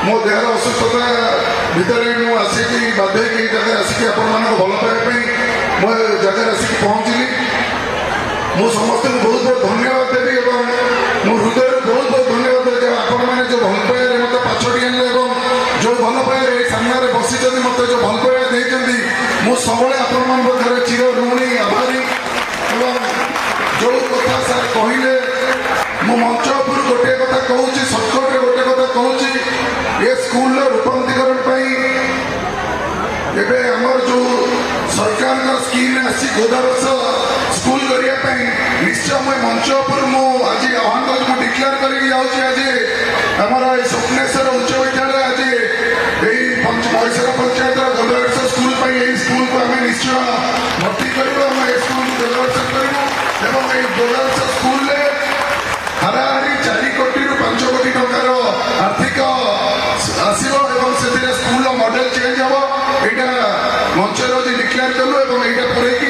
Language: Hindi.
मो देहर असुस्थता भितर आसिक बाध्य जगह आसिक आपण भल पाइबा मो जगह आसिक पहुँचली मु समस्त बहुत बहुत धन्यवाद देवी और मो हृदय बहुत बहुत धन्यवाद देवी आपण मैंने जो भल पाइबा मत पाछड़ी आने जो भल पाइबा सामने बसी मत जो भल पाइबा देती मु सब आपण चिर ऋणी आभारी जो कथा सार कहले मु मंच उपर गोटे कथा कहूँ सर्टकट गोटे कथा कहूँ ये स्कूल रूपांतरीकरण एवं आमर जो सरकार स्कीम आसी गोदावर्ष स्कूल करने निश्चय मैं मंच उपर आज आह्वान कर डिक्लेयर करके आज आमर स्वप्नेश्वर उच्च विद्यालय आज यही पैसर पंचायत गोदावर्ष स्कूल स्कूल को आम निश्चय भर्ती करूँ स्कूल गोदावर्ष करूँ गोदावर्ष स्कूल हाराहारी 4 कोटी रु 5 कोटी टंकार आर्थिक आसो स्कूल मॉडल चेंज हम यहाँ मंचर डिक्लेयर कलु यहाँ पूरे